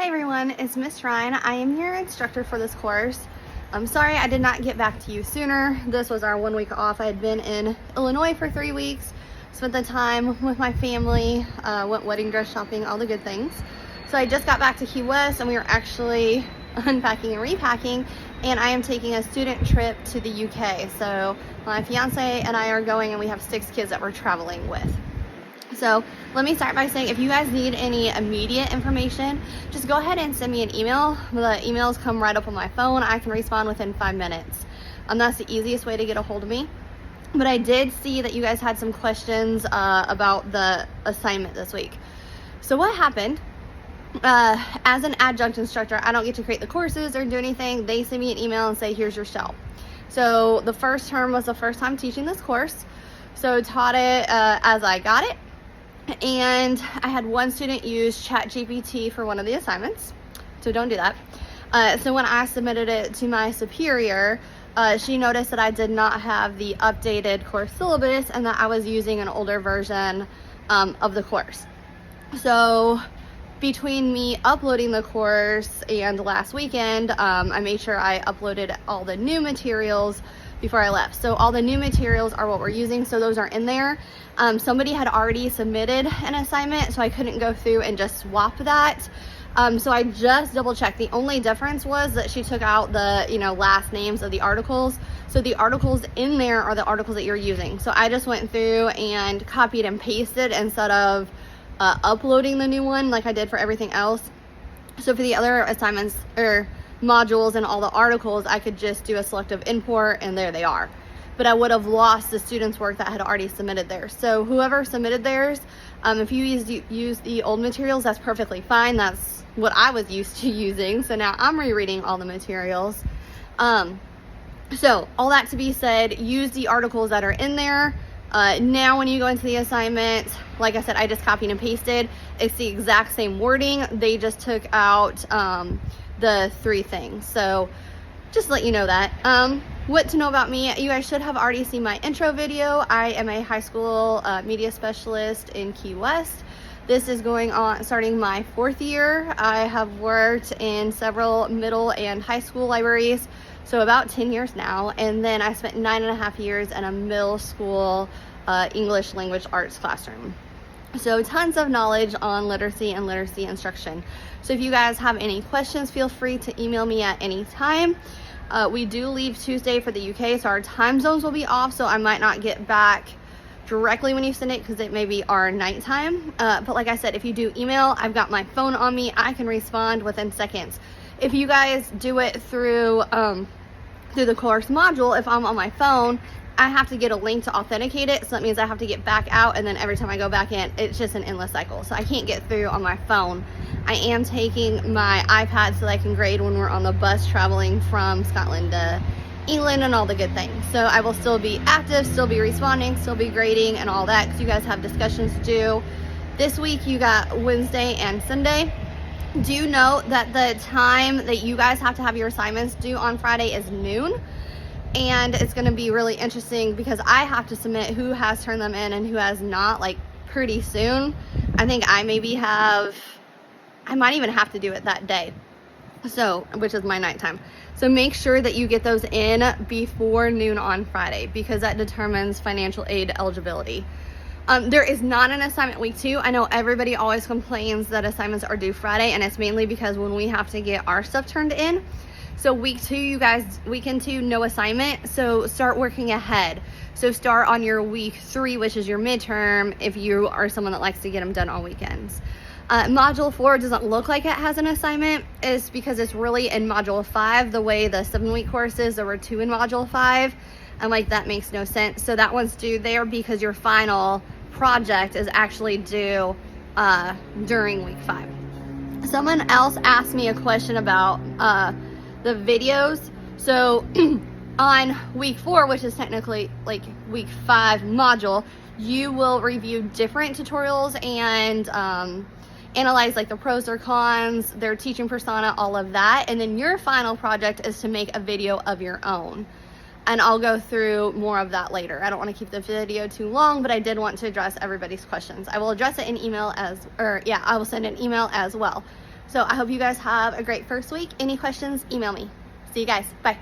Hey everyone, it's Miss Ryan. I am your instructor for this course. I'm sorry I did not get back to you sooner. This was our 1 week off. I had been in Illinois for 3 weeks, spent the time with my family, went wedding dress shopping, all the good things. So I just got back to Key West and we were actually unpacking and repacking, and I am taking a student trip to the UK. So my fiance and I are going, and we have 6 kids that we're traveling with. So let me start by saying, if you guys need any immediate information, just go ahead and send me an email. The emails come right up on my phone. I can respond within 5 minutes. That's the easiest way to get a hold of me. But I did see that you guys had some questions about the assignment this week. So what happened, as an adjunct instructor, I don't get to create the courses or do anything. They send me an email and say, here's your shell. So the first term was the first time teaching this course. So taught it as I got it. And I had one student use ChatGPT for one of the assignments, so don't do that. So when I submitted it to my superior, she noticed that I did not have the updated course syllabus and that I was using an older version of the course. So between me uploading the course and last weekend, I made sure I uploaded all the new materials before I left. So all the new materials are what we're using, so those are in there. Somebody had already submitted an assignment, so I couldn't go through and just swap that. So I just double checked. The only difference was that she took out the last names of the articles. So the articles in there are the articles that you're using. So I just went through and copied and pasted instead of uploading the new one like I did for everything else. So for the other assignments or modules and all the articles, I could just do a selective import and there they are. But I would have lost the students' work that had already submitted theirs. So whoever submitted theirs, if you use the old materials, that's perfectly fine. That's what I was used to using. So now I'm rereading all the materials. So all that to be said, use the articles that are in there. Now when you go into the assignment, like I said, I just copied and pasted. It's the exact same wording. They just took out the 3 things. So just let you know that. What to know about me, you guys should have already seen my intro video. I am a high school media specialist in Key West. This is going on, starting my 4th year. I have worked in several middle and high school libraries, so about 10 years now. And then I spent 9.5 years in a middle school English language arts classroom. So tons of knowledge on literacy and literacy instruction. So if you guys have any questions, feel free to email me at any time. We do leave Tuesday for the UK, so our time zones will be off, so I might not get back directly when you send it because it may be our nighttime. But like I said, if you do email, I've got my phone on me. I can respond within seconds. If you guys do it through the course module, if I'm on my phone, I have to get a link to authenticate it, so that means I have to get back out, and then every time I go back in, it's just an endless cycle. So I can't get through on my phone. I am taking my iPad so that I can grade when we're on the bus traveling from Scotland to England and all the good things. So I will still be active, still be responding, still be grading and all that, because you guys have discussions to do. This week you got Wednesday and Sunday. Do note that the time that you guys have to have your assignments due on Friday is noon. And it's going to be really interesting because I have to submit who has turned them in and who has not, like, pretty soon. I think I might even have to do it that day, so, which is my nighttime. So make sure that you get those in before noon on Friday, because that determines financial aid eligibility. There is not an assignment week 2. I know everybody always complains that assignments are due Friday, and it's mainly because when we have to get our stuff turned in. So week 2, you guys, weekend 2, no assignment. So start working ahead. So start on your week 3, which is your midterm, if you are someone that likes to get them done on weekends. Module 4 doesn't look like it has an assignment. It's because it's really in module 5, the way the 7-week course is. There were 2 in module 5. I'm like, that makes no sense. So that one's due there because your final project is actually due during week 5. Someone else asked me a question about the videos. So on week 4, which is technically like week 5 module, you will review different tutorials and analyze like the pros or cons, their teaching persona, all of that. And then your final project is to make a video of your own. And I'll go through more of that later. I don't want to keep the video too long, but I did want to address everybody's questions. I will address it in email I will send an email as well. So I hope you guys have a great first week. Any questions, email me. See you guys. Bye.